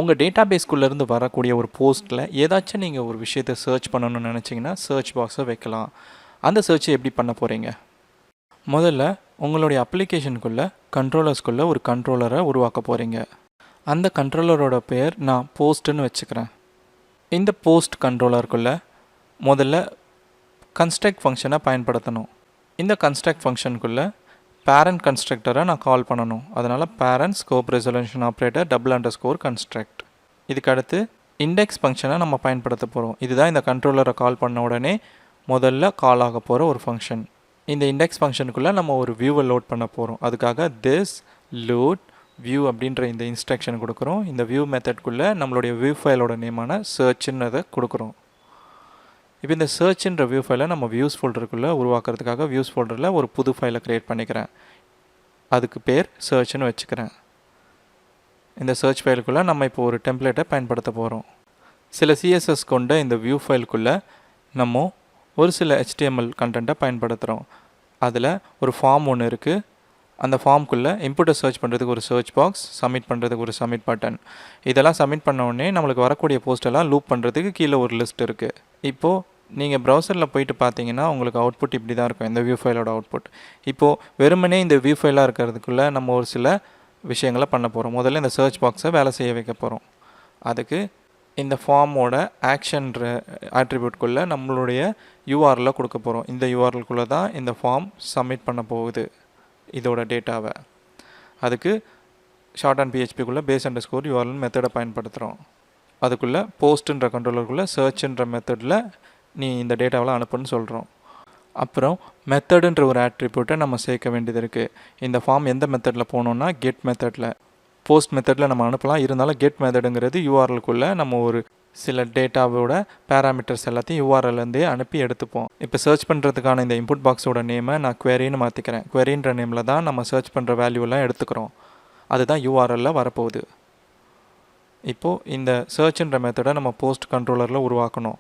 உங்கள் டேட்டாபேஸ்குள்ளேருந்து வரக்கூடிய ஒரு போஸ்ட்டில் ஏதாச்சும் நீங்கள் ஒரு விஷயத்தை சர்ச் பண்ணணும்னு நினச்சிங்கன்னா சர்ச் பாக்ஸை வைக்கலாம். அந்த சர்ச்சை எப்படி பண்ண போகிறீங்க? முதல்ல உங்களுடைய அப்ளிகேஷனுக்குள்ளே கண்ட்ரோலர்ஸ்குள்ளே ஒரு கண்ட்ரோலரை உருவாக்க போகிறீங்க. அந்த கண்ட்ரோலரோட பேர் நான் போஸ்ட்டுன்னு வச்சுக்கிறேன். இந்த போஸ்ட் கண்ட்ரோலருக்குள்ளே முதல்ல கன்ஸ்ட்ரக்ட் ஃபங்க்ஷனை பயன்படுத்தணும். இந்த கன்ஸ்ட்ரக்ட் ஃபங்க்ஷனுக்குள்ளே பேரண்ட் கன்ஸ்ட்ரக்டரை நான் கால் பண்ணணும். அதனால் parent scope resolution operator _construct. இதுக்கு அடுத்து இண்டெக்ஸ் ஃபங்க்ஷனை நம்ம பயன்படுத்த போகிறோம். இதுதான் இந்த கண்ட்ரோலரை கால் பண்ண உடனே முதல்ல கால் ஆக போகிற ஒரு ஃபங்க்ஷன். இந்த இண்டெக்ஸ் ஃபங்க்ஷனுக்குள்ளே நம்ம ஒரு வியூவை லோட் பண்ண போகிறோம். அதுக்காக திஸ் லோட் வியூ அப்படின்ற இந்த இன்ஸ்ட்ரக்ஷன் கொடுக்குறோம். இந்த வியூ மெத்தட்குள்ளே நம்மளுடைய வியூ ஃபைலோட நேமான சர்ச்ன்றதை கொடுக்குறோம். இப்போ இந்த சர்ச்ன்ற வியூ ஃபைலை நம்ம வியூஸ் ஃபோல்டருக்குள்ளே உருவாக்குறதுக்காக வியூஸ் ஃபோல்டரில் ஒரு புது ஃபைலை க்ரியேட் பண்ணிக்கிறேன். அதுக்கு பேர் சர்ச்னு வச்சுக்கிறேன். இந்த சர்ச் ஃபைலுக்குள்ளே நம்ம இப்போ ஒரு டெம்ப்ளேட்டை பயன்படுத்த போகிறோம். சில சிஎஸ்எஸ் கொண்ட இந்த வியூ ஃபைலுக்குள்ளே நம்ம ஒரு சில HTML கண்டென்ட்டை பயன்படுத்துகிறோம். அதில் ஒரு ஃபார்ம் ஒன்று இருக்குது. அந்த ஃபார்முக்குள்ளே இன்புட்டை சர்ச் பண்ணுறதுக்கு ஒரு சர்ச் பாக்ஸ், சப்மிட் பண்ணுறதுக்கு ஒரு சப்மிட் பட்டன். இதெல்லாம் சப்மிட் பண்ண உடனே நம்மளுக்கு வரக்கூடிய போஸ்டெல்லாம் லூப் பண்ணுறதுக்கு கீழே ஒரு லிஸ்ட் இருக்குது. இப்போது நீங்கள் ப்ரௌசரில் போயிட்டு பார்த்தீங்கன்னா உங்களுக்கு அவுட்புட் இப்படி தான் இருக்கும், இந்த வியூ ஃபைலோட அவுட்புட். இப்போது வெறுமனே இந்த வியூ ஃபைலாக இருக்கிறதுக்குள்ளே நம்ம ஒரு சில விஷயங்களை பண்ண போகிறோம். முதல்ல இந்த சர்ச் பாக்ஸை வேலை செய்ய வைக்க போகிறோம். அதுக்கு இந்த ஃபார்மோட ஆக்ஷன்ற ஆட்ரிபியூட்குள்ளே நம்மளுடைய யூஆர்எல்லை கொடுக்க போகிறோம். இந்த யூஆர்எல்குள்ளே தான் இந்த ஃபார்ம் சப்மிட் பண்ண போகுது இதோட டேட்டாவை. அதுக்கு ஷார்ட் அண்ட் PHPக்குள்ளே base_URL மெத்தடை பயன்படுத்துகிறோம். அதுக்குள்ளே போஸ்ட்டுன்ற கண்ட்ரோலருக்குள்ளே சர்ச்ன்ற மெத்தடில் நீ இந்த டேட்டாவெலாம் அனுப்புன்னு சொல்கிறோம். அப்புறம் மெத்தடுன்ற ஒரு ஆட்ரிபியூட்டை நம்ம சேர்க்க வேண்டியது இருக்குது. இந்த ஃபார்ம் எந்த மெத்தடில் போகணுன்னா கெட் மெத்தடில். போஸ்ட் மெத்தடில் நம்ம அனுப்பலாம். இருந்தாலும் கெட் மெத்தடுங்கிறது யூஆர்எல்குள்ளே நம்ம ஒரு சில டேட்டாவோட பேராமீட்டர்ஸ் எல்லாத்தையும் யூஆர்எல்லேருந்தே அனுப்பி எடுத்துப்போம். இப்போ சர்ச் பண்ணுறதுக்கான இந்த இன்புட் பாக்ஸோட நேமை நான் queryன்னு மாற்றிக்கிறேன். queryன்ற நேமில் தான் நம்ம சர்ச் பண்ணுற வேல்யூலாம் எடுத்துக்கிறோம். அதுதான் யூஆர்எல்லில் வரப்போகுது. இப்போது இந்த சர்ச்ன்ற மெத்தடை நம்ம போஸ்ட் கண்ட்ரோலரில் உருவாக்கணும்.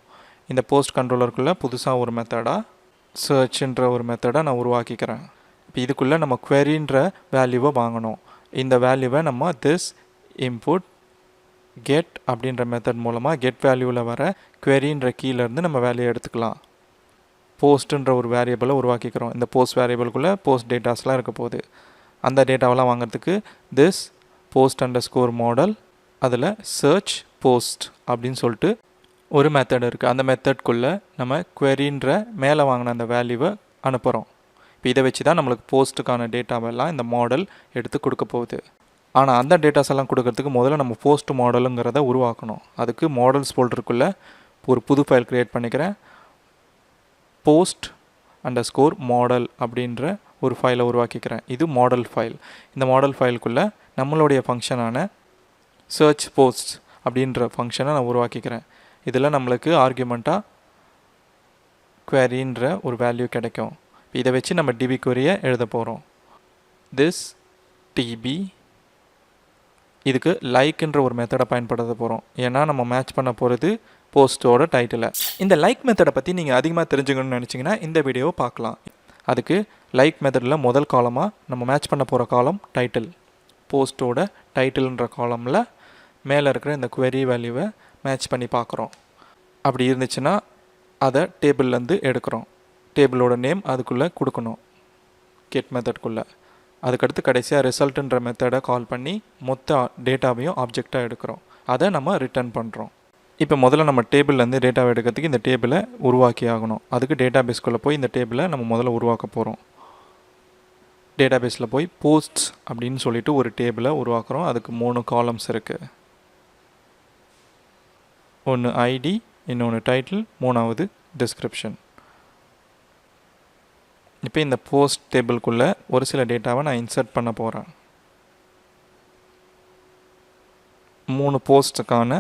இந்த போஸ்ட் கண்ட்ரோலருக்குள்ளே புதுசாக ஒரு மெத்தடாக சர்ச்ன்ற ஒரு மெத்தடை நான் உருவாக்கிக்கிறேன். இப்போ இதுக்குள்ளே நம்ம queryன்ற வேல்யூவை வாங்கணும். இந்த வேல்யூவை நம்ம திஸ் இன்புட் கெட் அப்படின்ற மெத்தட் மூலமாக கெட் வேல்யூவில் வர queryன்ற கீழேருந்து நம்ம வேல்யூ எடுத்துக்கலாம். போஸ்ட்டுன்ற ஒரு வேரியபிளை உருவாக்கிக்கிறோம். இந்த போஸ்ட் வேரியபிளுக்குள்ளே போஸ்ட் டேட்டாஸ்லாம் இருக்க போகுது. அந்த டேட்டாவெலாம் வாங்கிறதுக்கு திஸ் post_model அதில் சர்ச் போஸ்ட் அப்படின்னு சொல்லிட்டு ஒரு மெத்தட் இருக்குது. அந்த மெத்தட்குள்ளே நம்ம queryன்ற மேலே வாங்கின அந்த வேல்யூவை அனுப்புகிறோம். இப்போ இதை வச்சு தான் நம்மளுக்கு போஸ்ட்டுக்கான டேட்டாவெல்லாம் இந்த மாடல் எடுத்து கொடுக்க போகுது. ஆனால் அந்த டேட்டாஸ் எல்லாம் கொடுக்கறதுக்கு முதல்ல நம்ம போஸ்ட் மாடலுங்கிறத உருவாக்கணும். அதுக்கு மாடல்ஸ் ஃபோல்டருக்குள்ளே ஒரு புது ஃபைல் க்ரியேட் பண்ணிக்கிறேன். post_model அப்படின்ற ஒரு ஃபைலை உருவாக்கிக்கிறேன். இது மாடல் ஃபைல். இந்த மாடல் ஃபைலுக்குள்ளே நம்மளுடைய ஃபங்க்ஷனான சர்ச் போஸ்ட் அப்படின்ற ஃபங்க்ஷனை நான் உருவாக்கிக்கிறேன். இதில் நம்மளுக்கு ஆர்குமெண்ட்டாக queryன்ற ஒரு வேல்யூ கிடைக்கும். இதை வச்சு நம்ம DB queryயை எழுத போகிறோம். this TB இதுக்கு லைக்ன்ற ஒரு மெத்தடை பயன்படுத்த போகிறோம். ஏன்னா நம்ம மேட்ச் பண்ண போகிறது போஸ்ட்டோட டைட்டிலை. இந்த லைக் மெத்தடை பற்றி நீங்கள் அதிகமாக தெரிஞ்சுக்கணும்னு நினச்சிங்கன்னா இந்த வீடியோவை பார்க்கலாம். அதுக்கு லைக் மெத்தடில் முதல் காலமாக நம்ம மேட்ச் பண்ண போகிற காலம் டைட்டில். போஸ்ட்டோட டைட்டில்ன்ற காலமில் மேலே இருக்கிற இந்த query வேல்யூவை மேட்ச் பண்ணி பார்க்குறோம். அப்படி இருந்துச்சுன்னா அதை டேபிள்லேருந்து எடுக்கிறோம். டேபிளோட நேம் அதுக்குள்ளே கொடுக்கணும் கெட் மெத்தட்குள்ளே. அதுக்கடுத்து கடைசியாக ரிசல்ட்டுன்ற மெத்தடை கால் பண்ணி மொத்த டேட்டாவையும் ஆப்ஜெக்டாக எடுக்கிறோம். அதை நம்ம ரிட்டர்ன் பண்ணுறோம். இப்போ முதல்ல நம்ம டேபிள்லேருந்து டேட்டாவை எடுக்கிறதுக்கு இந்த டேபிளை உருவாக்கி ஆகணும். அதுக்கு டேட்டாபேஸ்குள்ளே போய் இந்த டேபிளை நம்ம முதல்ல உருவாக்க போகிறோம். டேட்டாபேஸில் போய் போஸ்ட்ஸ் அப்படின்னு சொல்லிட்டு ஒரு டேபிளை உருவாக்குறோம். அதுக்கு 3 காலம்ஸ் இருக்குது. ஒன்று ஐடி, இன்னொன்று டைட்டில், மூணாவது டிஸ்கிரிப்ஷன். இப்போ இந்த போஸ்ட் டேபிள்குள்ளே ஒரு சில டேட்டாவை நான் இன்சர்ட் பண்ண போகிறேன். 3 போஸ்ட்டுக்கான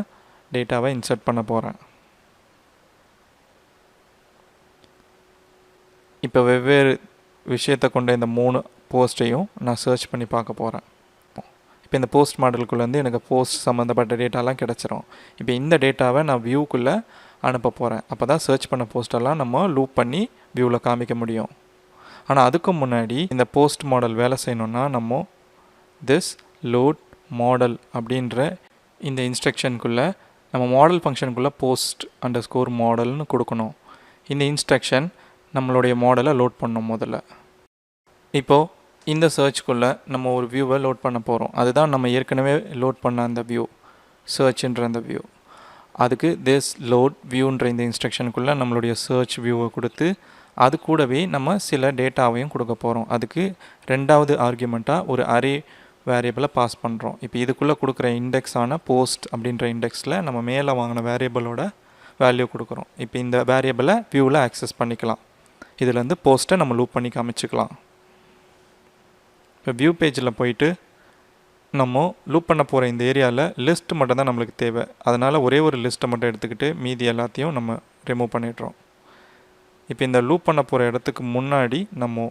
டேட்டாவை இன்சர்ட் பண்ண போகிறேன். இப்போ வெவ்வேறு விஷயத்தை கொண்ட இந்த 3 போஸ்ட்டையும் நான் சர்ச் பண்ணி பார்க்க போகிறேன். இப்போ இந்த போஸ்ட் மாடலுக்குள்ளேருந்து எனக்கு போஸ்ட் சம்மந்தப்பட்ட டேட்டாலாம் கிடச்சிரும். இப்போ இந்த டேட்டாவை நான் வியூக்குள்ளே அனுப்ப போகிறேன். அப்போ தான் சர்ச் பண்ண போஸ்டெல்லாம் நம்ம லூப் பண்ணி வியூவில் காமிக்க முடியும். ஆனால் அதுக்கு முன்னாடி இந்த போஸ்ட் மாடல் வேலை செய்யணுன்னா நம்ம திஸ் லோட் மாடல் அப்படின்ற இந்த இன்ஸ்ட்ரக்ஷனுக்குள்ளே நம்ம மாடல் ஃபங்க்ஷனுக்குள்ளே போஸ்ட் அண்டர் ஸ்கோர் மாடல்னு கொடுக்கணும். இந்த இன்ஸ்ட்ரக்ஷன் நம்மளுடைய மாடலை லோட் பண்ணணும் முதல்ல. இப்போது இந்த சர்ச்சுக்குள்ளே நம்ம ஒரு வியூவை லோட் பண்ண போகிறோம். அதுதான் நம்ம ஏற்கனவே லோட் பண்ண அந்த வியூ, சர்ச்ன்ற அந்த வியூ. அதுக்கு this load viewன்ற இந்த இன்ஸ்ட்ரக்ஷனுக்குள்ளே நம்மளுடைய சர்ச் வியூவை கொடுத்து அது கூடவே நம்ம சில டேட்டாவையும் கொடுக்க போகிறோம். அதுக்கு ரெண்டாவது ஆர்குமெண்ட்டாக ஒரு அரே வேரியபிளை பாஸ் பண்ணுறோம். இப்போ இதுக்குள்ளே கொடுக்குற இண்டெக்ஸான போஸ்ட் அப்படின்ற இண்டெக்ஸில் நம்ம மேலே வாங்கின வேரியபிளோட வேல்யூ கொடுக்குறோம். இப்போ இந்த வேரியபிளை வியூவில் ஆக்சஸ் பண்ணிக்கலாம். இதுலேருந்து போஸ்ட்டை நம்ம லூப் பண்ணி காமிச்சிக்கலாம். இப்போ வியூ பேஜில் போயிட்டு நம்ம லூப் பண்ண போகிற இந்த ஏரியாவில் லிஸ்ட் மட்டும் தான் நம்மளுக்கு தேவை. அதனால் ஒரே ஒரு லிஸ்ட்டை மட்டும் எடுத்துக்கிட்டு மீதி எல்லாத்தையும் நம்ம ரிமூவ் பண்ணிடுறோம். இப்போ இந்த லூப் பண்ண போகிற இடத்துக்கு முன்னாடி நம்ம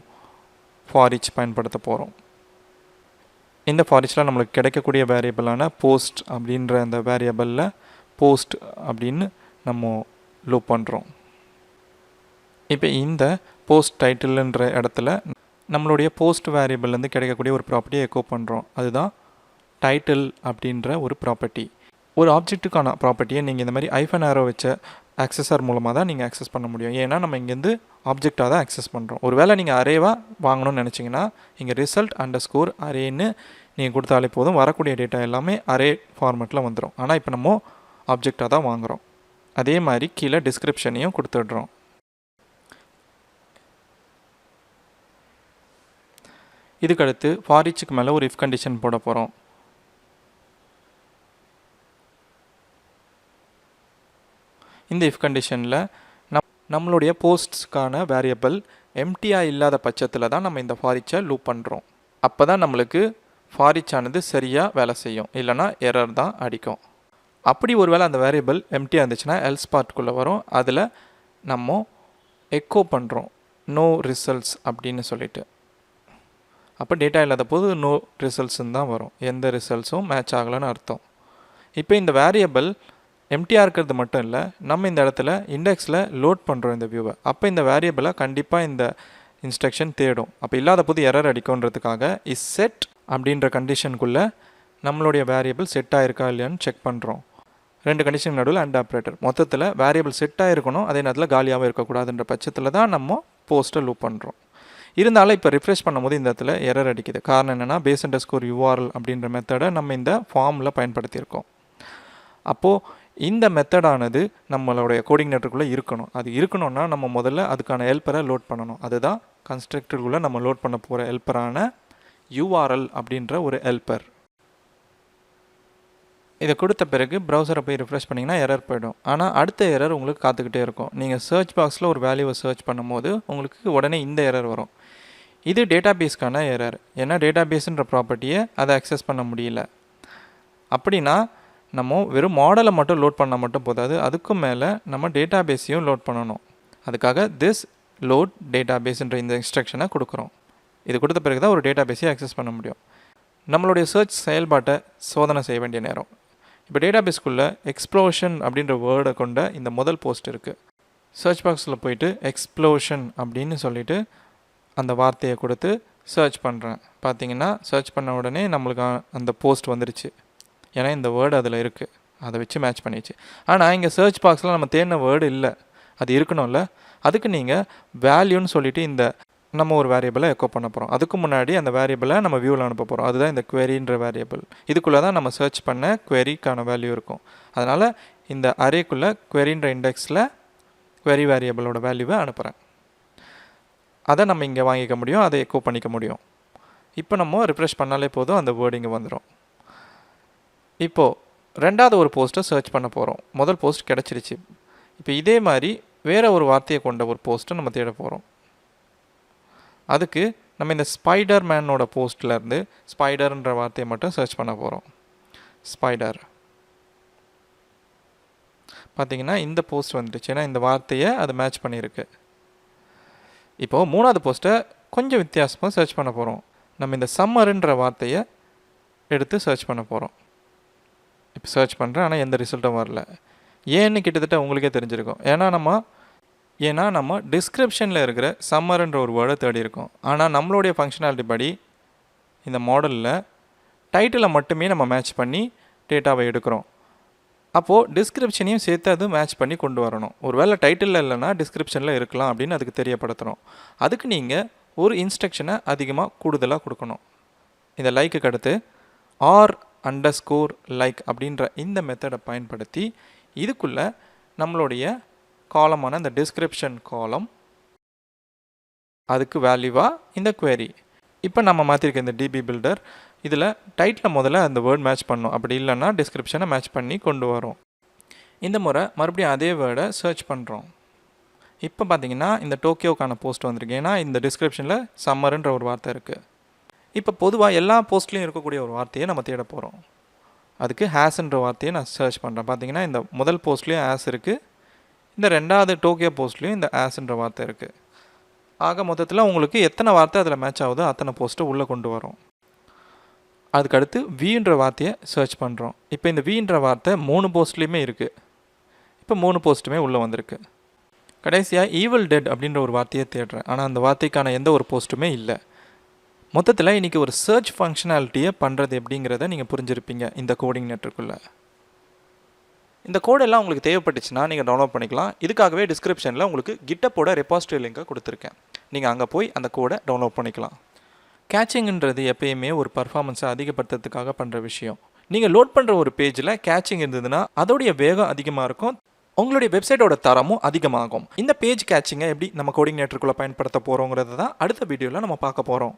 ஃபார் ஈச் பயன்படுத்த போகிறோம். இந்த ஃபார் ஈச்சில் நம்மளுக்கு கிடைக்கக்கூடிய வேரியபிளான போஸ்ட் அப்படின்ற அந்த வேரியபிளில் போஸ்ட் அப்படின்னு நம்ம லூப் பண்ணுறோம். இப்போ இந்த போஸ்ட் டைட்டில்ன்ற இடத்துல நம்மளுடைய போஸ்ட் வேரியபிள்லேருந்து கிடைக்கக்கூடிய ஒரு ப்ராப்பர்ட்டியை எக்கோ பண்ணுறோம். அதுதான் டைட்டில் அப்படின்ற ஒரு ப்ராப்பர்ட்டி. ஒரு ஆப்ஜெக்ட்டுக்கான ப்ராப்பர்ட்டியை நீங்கள் இந்த மாதிரி ஐஃபன் ஆரோ வச்ச ஆக்சஸர் மூலமாக தான் நீங்கள் ஆக்சஸ் பண்ண முடியும். ஏன்னா நம்ம இங்கேருந்து ஆப்ஜெக்டாக தான் ஆக்சஸ் பண்ணுறோம். ஒரு வேளை நீங்கள் அரேவாக வாங்கணும்னு நினச்சிங்கன்னா இங்கே ரிசல்ட் அண்டர் ஸ்கோர் அரேன்னு நீங்கள் கொடுத்தாலே போதும், வரக்கூடிய டேட்டா எல்லாமே அரே ஃபார்மேட்டில் வந்துடும். ஆனால் இப்போ நம்ம ஆப்ஜெக்டாக தான் வாங்குகிறோம். அதே மாதிரி கீழே டிஸ்கிரிப்ஷனையும் கொடுத்துடுறோம். இதுக்கடுத்து ஃபார் ஈச்சுக்கு மேலே ஒரு இஃப் கண்டிஷன் போட போகிறோம். இந்த இஃப் கண்டிஷனில் நம்மளுடைய போஸ்ட்ஸ்க்கான வேரியபிள் எம்டியாக இல்லாத பட்சத்தில் தான் நம்ம இந்த ஃபார் ஈச்சை லூப் பண்ணுறோம். அப்போ தான் நம்மளுக்கு ஃபார் ஈச் ஆனது சரியாக வேலை செய்யும், இல்லைனா எரர் தான் அடிக்கும். அப்படி ஒரு வேளை அந்த வேரியபிள் எம்டியாக இருந்துச்சுன்னா எல்ஸ் பார்ட்டுக்குள்ளே வரும். அதில் நம்ம எக்கோ பண்ணுறோம் நோ ரிசல்ட்ஸ் அப்படின்னு சொல்லிட்டு. அப்போ டேட்டா இல்லாத போது நோ ரிசல்ட்ஸ்ன்னு தான் வரும், எந்த ரிசல்ட்ஸும் மேட்ச் ஆகலைன்னு அர்த்தம். இப்போ இந்த வேரியபிள் எம்டியாக இருக்கிறது மட்டும் இல்லை, நம்ம இந்த இடத்துல இண்டெக்ஸில் லோட் பண்ணுறோம் இந்த வியூவை. அப்போ இந்த வேரியபிளை கண்டிப்பாக இந்த இன்ஸ்ட்ரக்ஷன் தேடும். அப்போ இல்லாத போது எரர் அடிக்கும்ன்றதுக்காக இஸ் செட் அப்படின்ற கண்டிஷனுக்குள்ளே நம்மளுடைய வேரியபிள் செட் ஆகிருக்கா இல்லையான்னு செக் பண்ணுறோம். ரெண்டு கண்டிஷன் நடுவில் அண்ட் ஆப்ரேட்டர். மொத்தத்தில் வேரியபிள் செட் ஆகிருக்கணும், அதே நேரத்தில் காலியாகவும் இருக்கக்கூடாதுன்ற பட்சத்தில் தான் நம்ம போஸ்ட்டை லூப் பண்ணுறோம். இருந்தாலும் இப்போ ரிஃப்ரெஷ் பண்ணும்போது இந்த இடத்துல எரர் அடிக்குது. காரணம் என்னென்னா பேஸ் அண்டர் ஸ்கோர் URL அப்படின்ற மெத்தடை நம்ம இந்த ஃபார்மில் பயன்படுத்தியிருக்கோம். அப்போது இந்த மெத்தடானது நம்மளுடைய கோடிங்நெட்டருக்குள்ளே இருக்கணும். அது இருக்கணும்னா நம்ம முதல்ல அதுக்கான ஹெல்ப்பரை லோட் பண்ணணும். அதுதான் கன்ஸ்ட்ரக்டருக்குள்ளே நம்ம லோட் பண்ண போகிற ஹெல்ப்பரான URL அப்படின்ற ஒரு ஹெல்ப்பர். இதை கொடுத்த பிறகு ப்ரௌசரை போய் ரிஃப்ரெஷ் பண்ணிங்கன்னா எரர் போய்டும். ஆனால் அடுத்த எரர் உங்களுக்கு காத்துக்கிட்டே இருக்கும். நீங்கள் சர்ச் பாக்ஸில் ஒரு வேல்யூவை சர்ச் பண்ணும்போது உங்களுக்கு உடனே இந்த எரர் வரும். இது டேட்டாபேஸ்க்கான எரர். ஏன்னா டேட்டாபேஸுன்ற ப்ராப்பர்ட்டியை அதை அக்சஸ் பண்ண முடியல. அப்படின்னா நம்ம வெறும் மாடலை மட்டும் லோட் பண்ணால் மட்டும் போதாது, அதுக்கும் மேலே நம்ம டேட்டாபேஸையும் லோட் பண்ணணும். அதுக்காக திஸ் லோட் டேட்டாபேஸ்ன்ற இந்த இன்ஸ்ட்ரக்ஷனை கொடுக்குறோம். இது கொடுத்த பிறகு தான் ஒரு டேட்டாபேஸை அக்சஸ் பண்ண முடியும். நம்மளுடைய சர்ச் செயல்பாட்டை சோதனை செய்ய வேண்டிய நேரம். இப்போ டேட்டாபேஸ்க்குள்ளே எக்ஸ்ப்ளோஷன் அப்படின்ற வேர்டை கொண்ட இந்த முதல் போஸ்ட் இருக்குது. சர்ச் பாக்ஸில் போயிட்டு எக்ஸ்ப்ளோஷன் அப்படின்னு சொல்லிவிட்டு அந்த வார்த்தையை கொடுத்து சர்ச் பண்ணுறேன். பார்த்தீங்கன்னா சர்ச் பண்ண உடனே நம்மளுக்கு அந்த போஸ்ட் வந்துருச்சு. ஏன்னா இந்த வேர்டு அதில் இருக்குது, அதை வச்சு மேட்ச் பண்ணிச்சு. ஆனால் இங்கே சர்ச் பாக்ஸில் நம்ம தேடின வேர்டு இல்லை, அது இருக்கணும்ல. அதுக்கு நீங்கள் வேல்யூன்னு சொல்லிவிட்டு இந்த நம்ம ஒரு வேரியபிளை எக்கோ பண்ண போகிறோம். அதுக்கு முன்னாடி அந்த வேரியபிளை நம்ம வியூவில் அனுப்ப போகிறோம். அதுதான் இந்த queryன்ற வேரியபிள். இதுக்குள்ளே தான் நம்ம சர்ச் பண்ண queryக்கான வேல்யூ இருக்கும். அதனால் இந்த அரேக்குள்ளே queryன்ற இண்டெக்ஸில் query வேரியபிளோட வேல்யூவை அனுப்புகிறேன். அதை நம்ம இங்கே வாங்கிக்க முடியும், அதை எக்கோ பண்ணிக்க முடியும். இப்போ நம்ம ரிஃப்ரெஷ் பண்ணாலே போதும், அந்த வேர்டு இங்கே வந்துடும். இப்போது ரெண்டாவது ஒரு போஸ்ட்டை சர்ச் பண்ண போகிறோம். முதல் போஸ்ட் கிடச்சிருச்சு. இப்போ இதே மாதிரி வேறு ஒரு வார்த்தையை கொண்ட ஒரு போஸ்ட்டை நம்ம தேட போகிறோம். அதுக்கு நம்ம இந்த ஸ்பைடர் மேனோட போஸ்ட்லேருந்து ஸ்பைடர்ன்ற வார்த்தையை மட்டும் சர்ச் பண்ண போகிறோம். ஸ்பைடர் பார்த்திங்கன்னா இந்த போஸ்ட் வந்துடுச்சு, ஏன்னா இந்த வார்த்தையை அது மேட்ச் பண்ணியிருக்கு. இப்போது மூணாவது போஸ்ட்டை கொஞ்சம் வித்தியாசமாக சர்ச் பண்ண போகிறோம். நம்ம இந்த சம்மருன்ற வார்த்தையை எடுத்து சர்ச் பண்ண போகிறோம். இப்போ சர்ச் பண்ணுறேன், ஆனால் எந்த ரிசல்ட்டும் வரல. ஏன்னு கிட்டத்தட்ட உங்களுக்கே தெரிஞ்சிருக்கும். ஏன்னா நம்ம டிஸ்கிரிப்ஷனில் இருக்கிற சம்மர்ன்ற ஒரு வேர்டை தேடி இருக்கோம். ஆனால் நம்மளுடைய ஃபங்க்ஷனாலிட்டி படி இந்த மாடலில் டைட்டிலை மட்டுமே நம்ம மேட்ச் பண்ணி டேட்டாவை எடுக்கிறோம். அப்போது டிஸ்கிரிப்ஷனையும் சேர்த்து அது மேட்ச் பண்ணி கொண்டு வரணும். ஒரு வேளை டைட்டிலில் இல்லைன்னா டிஸ்கிரிப்ஷனில் இருக்கலாம் அப்படின்னு அதுக்கு தெரியப்படுத்தணும். அதுக்கு நீங்கள் ஒரு இன்ஸ்ட்ரக்ஷனை அதிகமாக கூடுதலாக கொடுக்கணும். இந்த லைக்குக்கு அடுத்து r_like அப்படின்ற இந்த மெத்தடை பயன்படுத்தி இதுக்குள்ளே நம்மளுடைய காலமான இந்த டிஸ்கிரிப்ஷன் காலம், அதுக்கு வேல்யூவாக இந்த query. இப்போ நம்ம மாற்றிருக்க இந்த டிபி பில்டர் இதில் டைட்டில் முதல்ல அந்த வேர்ட் மேட்ச் பண்ணணும். அப்படி இல்லைன்னா டிஸ்கிரிப்ஷனை மேட்ச் பண்ணி கொண்டு வரும். இந்த முறை மறுபடியும் அதே வேர்டை சர்ச் பண்ணுறோம். இப்போ பார்த்தீங்கன்னா இந்த டோக்கியோக்கான போஸ்ட் வந்திருக்கு. ஏன்னா இந்த டிஸ்கிரிப்ஷனில் சம்மருன்ற ஒரு வார்த்தை இருக்குது. இப்போ பொதுவாக எல்லா போஸ்ட்லேயும் இருக்கக்கூடிய ஒரு வார்த்தையை நம்ம தேட போகிறோம். அதுக்கு ஹேஸ்ன்ற வார்த்தையை நான் சர்ச் பண்ணுறேன். பார்த்தீங்கன்னா இந்த முதல் போஸ்ட்லேயும் ஹேஸ் இருக்குது, இந்த ரெண்டாவது டோக்கியோ போஸ்ட்லேயும் இந்த ஹேஸ்ன்ற வார்த்தை இருக்குது. ஆக மொத்தத்தில் உங்களுக்கு எத்தனை வார்த்தை அதில் மேட்ச் ஆகுதோ அத்தனை போஸ்ட்டை உள்ளே கொண்டு வரும். அதுக்கடுத்து வின்ற வார்த்தையை சர்ச் பண்ணுறோம். இப்போ இந்த வின்ற வார்த்தை 3 போஸ்ட்லேயுமே இருக்குது. இப்போ 3 போஸ்ட்டுமே உள்ளே வந்திருக்கு. கடைசியாக ஈவில் டெட் அப்படின்ற ஒரு வார்த்தையை தேடுறேன். ஆனால் அந்த வார்த்தைக்கான எந்த ஒரு போஸ்ட்டுமே இல்லை. மொத்தத்தில் இன்றைக்கி ஒரு சர்ச் ஃபங்க்ஷனாலிட்டியை பண்ணுறது எப்படிங்கிறத நீங்கள் புரிஞ்சிருப்பீங்க இந்த கோடிங்நெட்டருக்குள்ளே. இந்த கோடெல்லாம் உங்களுக்கு தேவைப்பட்டுச்சுன்னா நீங்கள் டவுன்லோட் பண்ணிக்கலாம். இதுக்காகவே டிஸ்கிரிப்ஷனில் உங்களுக்கு கிட்டப்போட ரெபாசிட்டரி லிங்கை கொடுத்துருக்கேன். நீங்கள் அங்கே போய் அந்த கோடை டவுன்லோட் பண்ணிக்கலாம். கேட்சிங்ன்றது எப்பயுமே ஒரு பர்ஃபார்மன்ஸை அதிகப்படுத்துறதுக்காக பண்ணுற விஷயம். நீங்கள் லோட் பண்ணுற ஒரு பேஜில் கேட்சிங் இருந்ததுன்னா அதோடைய வேகம் அதிகமாக இருக்கும், உங்களுடைய வெப்சைட்டோட தரமும் அதிகமாகும். இந்த பேஜ் கேட்சிங்கை எப்படி நம்ம கோடிங்நெட்டருக்குள்ளே பயன்படுத்த போகிறோங்கிறது தான் அடுத்த வீடியோவில் நம்ம பார்க்க போகிறோம்.